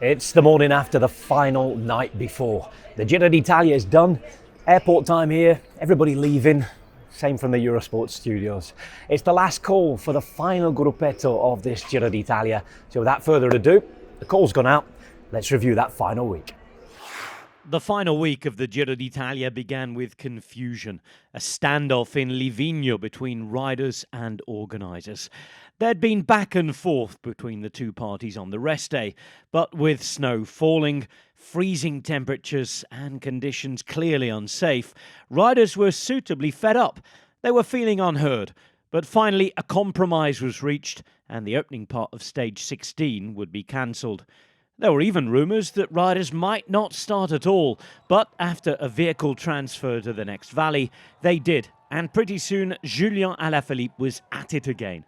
It's the morning after the final night before. The Giro D'Italia is done. Airport time here, everybody leaving. Same from the Eurosport studios. It's the last call for the final Gruppetto of this Giro D'Italia. So without further ado, the call's gone out. Let's review that final week. The final week of the Giro d'Italia began with confusion, a standoff in Livigno between riders and organisers. There'd been back and forth between the two parties on the rest day, but with snow falling, freezing temperatures and conditions clearly unsafe, riders were suitably fed up. They were feeling unheard, but finally a compromise was reached and the opening part of stage 16 would be cancelled. There were even rumours that riders might not start at all, but after a vehicle transfer to the next valley, they did, and pretty soon Julian Alaphilippe was at it again.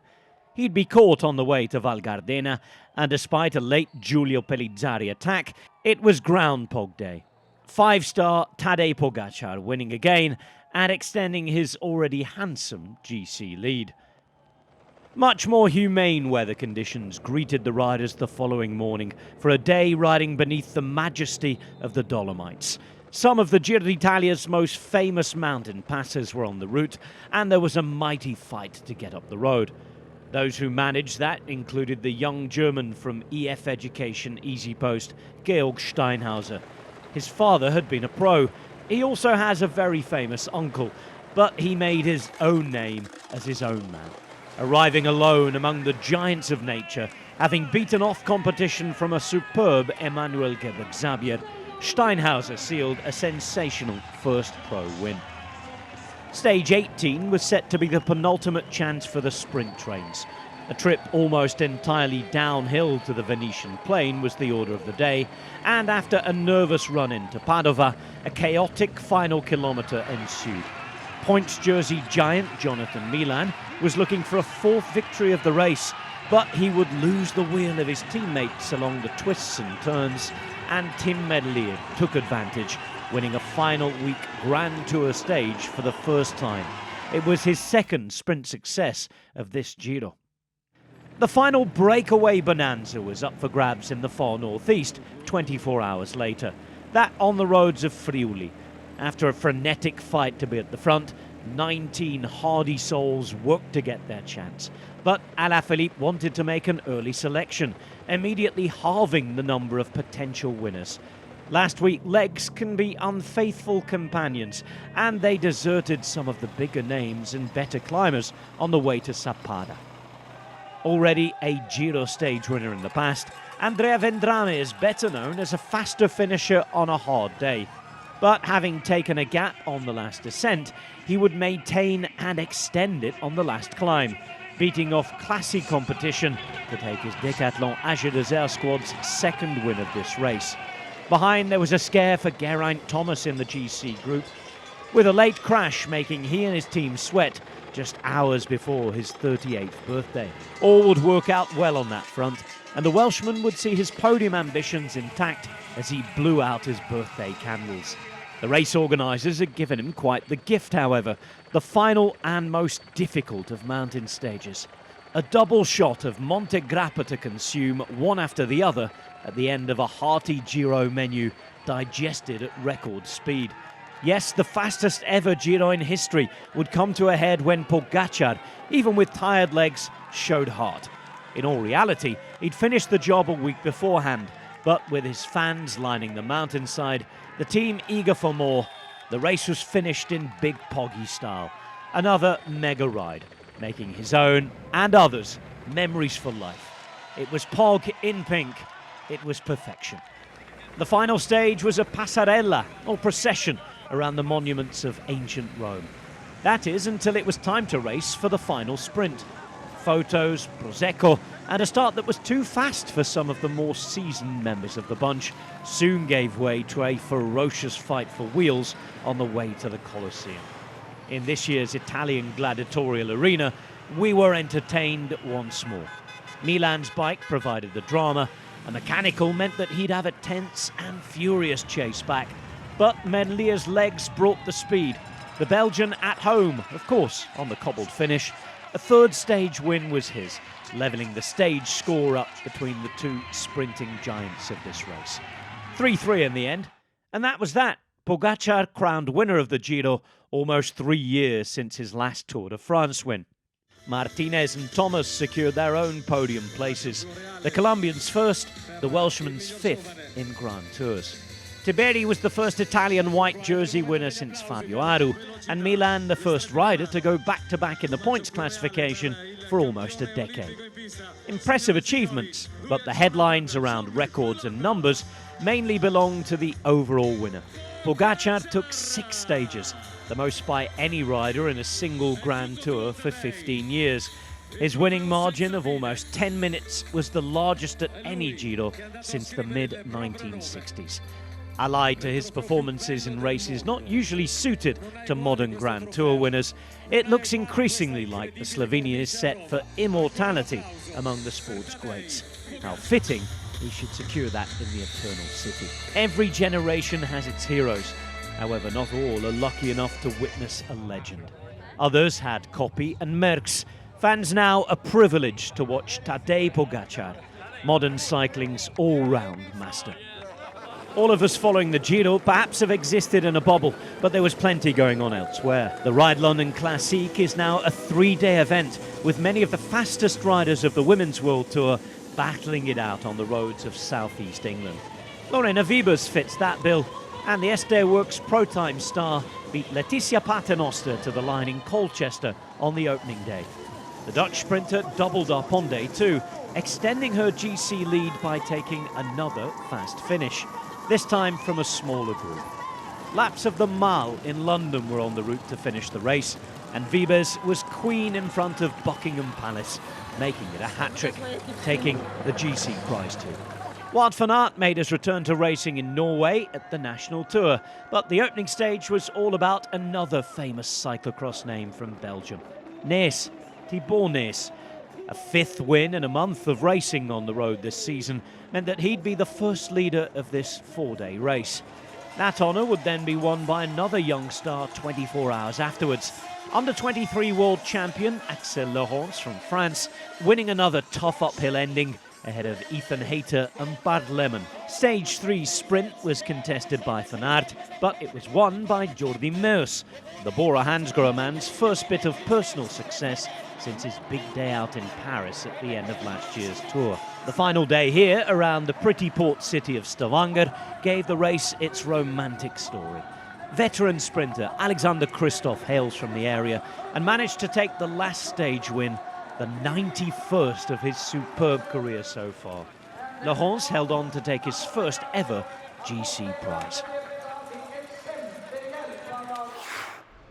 He'd be caught on the way to Val Gardena, and despite a late Giulio Pellizzari attack, it was Groundhog Day. Five-star Tadej Pogacar winning again and extending his already handsome GC lead. Much more humane weather conditions greeted the riders the following morning for a day riding beneath the majesty of the Dolomites. Some of the Giro d'Italia's most famous mountain passes were on the route, and there was a mighty fight to get up the road. Those who managed that included the young German from EF Education Easy Post, Georg Steinhauser. His father had been a pro. He also has a very famous uncle, but he made his own name as his own man. Arriving alone among the giants of nature, having beaten off competition from a superb Emmanuel Xavier, Steinhauser sealed a sensational first pro win. Stage 18 was set to be the penultimate chance for the sprint trains. A trip almost entirely downhill to the Venetian plain was the order of the day, and after a nervous run into Padova, a chaotic final kilometre ensued. Points jersey giant Jonathan Milan was looking for a fourth victory of the race, but he would lose the wheel of his teammates along the twists and turns, and Tim Merlier took advantage, winning a final week Grand Tour stage for the first time. It was his second sprint success of this Giro. The final breakaway bonanza was up for grabs in the far northeast 24 hours later. That on the roads of Friuli. After a frenetic fight to be at the front, 19 hardy souls worked to get their chance. But Alaphilippe wanted to make an early selection, immediately halving the number of potential winners. Last week, legs can be unfaithful companions, and they deserted some of the bigger names and better climbers on the way to Sappada. Already a Giro stage winner in the past, Andrea Vendrame is better known as a faster finisher on a hard day. But having taken a gap on the last descent, he would maintain and extend it on the last climb, beating off classy competition to take his Decathlon Age Desert squad's second win of this race. Behind there was a scare for Geraint Thomas in the GC group, with a late crash making he and his team sweat just hours before his 38th birthday. All would work out well on that front, and the Welshman would see his podium ambitions intact as he blew out his birthday candles. The race organisers had given him quite the gift, however, the final and most difficult of mountain stages. A double shot of Monte Grappa to consume one after the other at the end of a hearty Giro menu digested at record speed. Yes, the fastest ever Giro in history would come to a head when Pogacar, even with tired legs, showed heart. In all reality, he'd finished the job a week beforehand, but with his fans lining the mountainside, the team eager for more, the race was finished in big Poggy style. Another mega ride, making his own and others memories for life. It was Pog in pink. It was perfection. The final stage was a passarella, or procession, around the monuments of ancient Rome. That is, until it was time to race for the final sprint. Photos, Prosecco, and a start that was too fast for some of the more seasoned members of the bunch soon gave way to a ferocious fight for wheels on the way to the Colosseum. In this year's Italian gladiatorial arena, we were entertained once more. Milan's bike provided the drama. A mechanical meant that he'd have a tense and furious chase back. But Merlier's legs brought the speed. The Belgian at home, of course, on the cobbled finish. A third stage win was his. levelling the stage score up between the two sprinting giants of this race. 3-3 in the end, and that was that. Pogacar crowned winner of the Giro almost 3 years since his last Tour de France win. Martinez and Thomas secured their own podium places. The Colombians first, the Welshman's fifth in Grand Tours. Tiberi was the first Italian white jersey winner since Fabio Aru, and Milan the first rider to go back-to-back in the points classification for almost a decade. Impressive achievements, but the headlines around records and numbers mainly belong to the overall winner. Pogacar took 6 stages, the most by any rider in a single Grand Tour for 15 years. His winning margin of almost 10 minutes was the largest at any Giro since the mid-1960s. Allied to his performances in races not usually suited to modern Grand Tour winners, it looks increasingly like the Slovenian is set for immortality among the sport's greats. How fitting he should secure that in the eternal city. Every generation has its heroes. However, not all are lucky enough to witness a legend. Others had Coppi and Merckx. Fans now a privilege to watch Tadej Pogacar, modern cycling's all-round master. All of us following the Giro perhaps have existed in a bubble, but there was plenty going on elsewhere. The Ride London Classique is now a 3-day event, with many of the fastest riders of the Women's World Tour battling it out on the roads of southeast England. Lorena Wiebes fits that bill, and the SD Works Pro Time star beat Letitia Paternoster to the line in Colchester on the opening day. The Dutch sprinter doubled up on day 2, extending her GC lead by taking another fast finish, this time from a smaller group. Laps of the Mall in London were on the route to finish the race, and Wiebes was queen in front of Buckingham Palace, making it a hat-trick, taking the GC prize too. Wout van Aert made his return to racing in Norway at the National Tour, but the opening stage was all about another famous cyclocross name from Belgium, Nys, Thibaut Nys. A 5th win in a month of racing on the road this season meant that he'd be the first leader of this 4-day race. That honour would then be won by another young star 24 hours afterwards. Under-23 world champion Axel Laurens from France, winning another tough uphill ending ahead of Ethan Hayter and Bart Lemon. Stage 3 sprint was contested by Van Aert, but it was won by Jordi Meus, the Bora Hansgrohe man's first bit of personal success since his big day out in Paris at the end of last year's Tour. The final day here around the pretty port city of Stavanger gave the race its romantic story. Veteran sprinter Alexander Kristoff hails from the area and managed to take the last stage win, the 91st of his superb career so far. Laurens held on to take his first ever GC prize.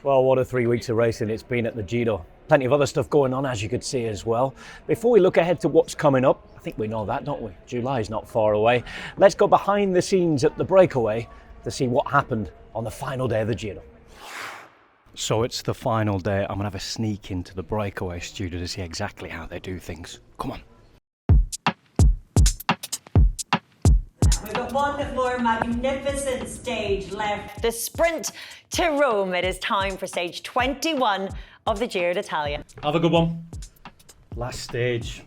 Well, what a 3 weeks of racing it's been at the Giro. Plenty of other stuff going on, as you could see as well. Before we look ahead to what's coming up, I think we know that, don't we? July's not far away. Let's go behind the scenes at the Breakaway to see what happened on the final day of the Giro. So it's the final day. I'm going to have a sneak into the Breakaway studio to see exactly how they do things. Come on. We've got one more magnificent stage left. The sprint to Rome. It is time for stage 21 of the Giro D'Italia. Have a good one. Last stage.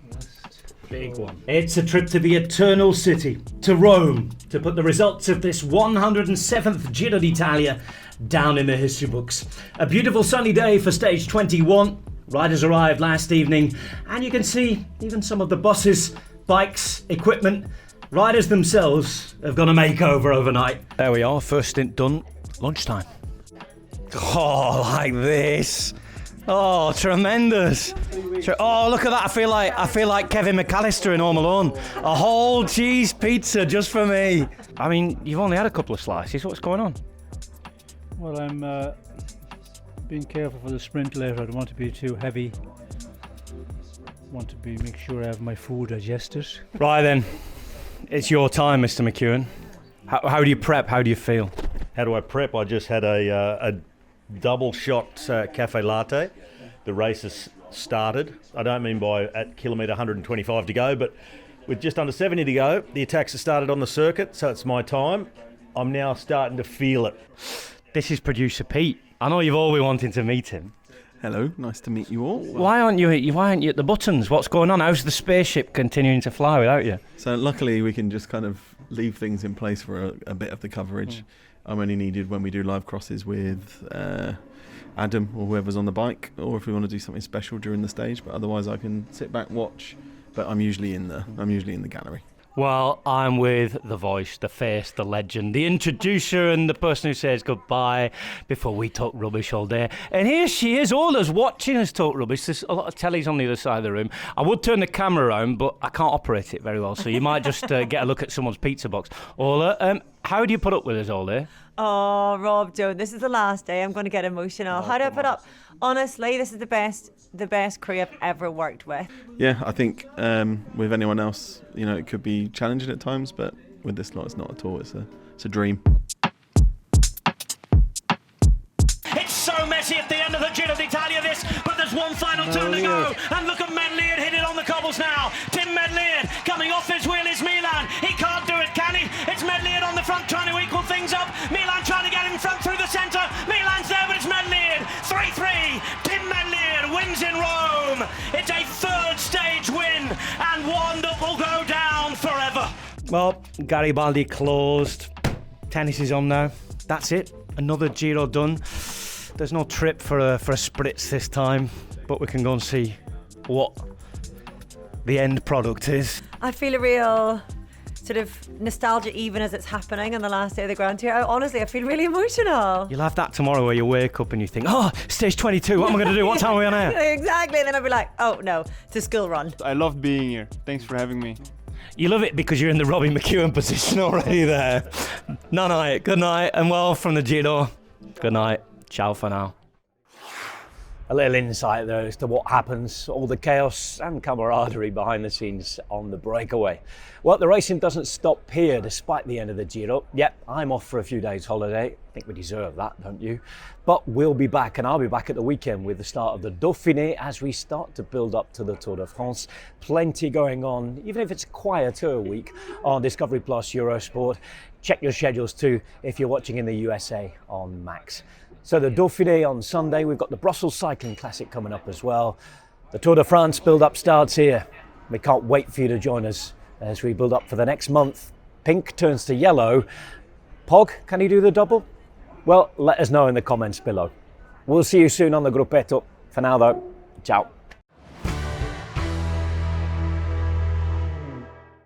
Big one. It's a trip to the eternal city, to Rome, to put the results of this 107th Giro d'Italia down in the history books. A beautiful sunny day for stage 21. Riders arrived last evening, and you can see even some of the buses, bikes, equipment. Riders themselves have got a makeover overnight. There we are, first stint done, lunchtime. Oh, like this. Oh, tremendous. Oh, look at that. I feel like Kevin McAllister in Home Alone. A whole cheese pizza just for me. I mean, you've only had a couple of slices. What's going on? Well, I'm being careful for the sprint later. I don't want to be too heavy. Want to make sure I have my food digested. Right then. It's your time, Mr. McEwen. How do you prep? How do you feel? How do I prep? I just had a double shot cafe latte. The race has started. I don't mean by at kilometre 125 to go, but with just under 70 to go, the attacks have started on the circuit, so it's my time. I'm now starting to feel it. This is producer Pete. I know you've all been wanting to meet him. Hello, nice to meet you all. Why aren't you at the buttons? What's going on? How's the spaceship continuing to fly without you? So luckily we can just kind of leave things in place for a bit of the coverage. I'm only needed when we do live crosses with Adam or whoever's on the bike, or if we want to do something special during the stage. But otherwise, I can sit back, watch. But I'm usually in the gallery. Well, I'm with the voice, the face, the legend, the introducer, and the person who says goodbye before we talk rubbish all day. And here she is, Orla's watching us talk rubbish. There's a lot of tellies on the other side of the room. I would turn the camera around, but I can't operate it very well, so you might just get a look at someone's pizza box. Orla, how do you put up with us all day? Oh, Rob, Joe, this is the last day. I'm going to get emotional. How do I put up? Honestly, this is the best crew I've ever worked with. Yeah, I think with anyone else, it could be challenging at times, but with this lot, it's not at all. It's a dream. It's so messy at the end of the Giro D'Italia, but there's one final turn to go. And look at Medlian hit it on the cobbles now. Tim Medlian coming off his wheel is Milan. He can't do it, can he? It's Medlian on the front trying to equal things up. Milan trying to get in front through the centre. Milan's there, but it's Medlian. 3-3. Tim Medlian wins in Rome. It's a third stage win and one that will go down forever. Well, Garibaldi closed. Tennis is on now. That's it. Another Giro done. There's no trip for a spritz this time, but we can go and see what the end product is. I feel a real sort of nostalgia even as it's happening on the last day of the Grand Tour. Honestly, I feel really emotional. You'll have that tomorrow where you wake up and you think, oh, stage 22, what am I going to do? What time are we on air? Exactly, and then I'll be like, oh no, it's a school run. I loved being here. Thanks for having me. You love it because you're in the Robbie McEwen position already there. Night, good night, and well from the Giro. Good night. Ciao for now. A little insight there as to what happens, all the chaos and camaraderie behind the scenes on the Breakaway. Well, the racing doesn't stop here despite the end of the Giro. Yep, I'm off for a few days holiday. I think we deserve that, don't you? But we'll be back, and I'll be back at the weekend with the start of the Dauphiné as we start to build up to the Tour de France. Plenty going on, even if it's a quieter week on Discovery Plus Eurosport. Check your schedules too if you're watching in the USA on Max. So the Dauphiné on Sunday, we've got the Brussels Cycling Classic coming up as well. The Tour de France build-up starts here. We can't wait for you to join us as we build up for the next month. Pink turns to yellow. Pog, can he do the double? Well, let us know in the comments below. We'll see you soon on the Gruppetto. For now though, ciao.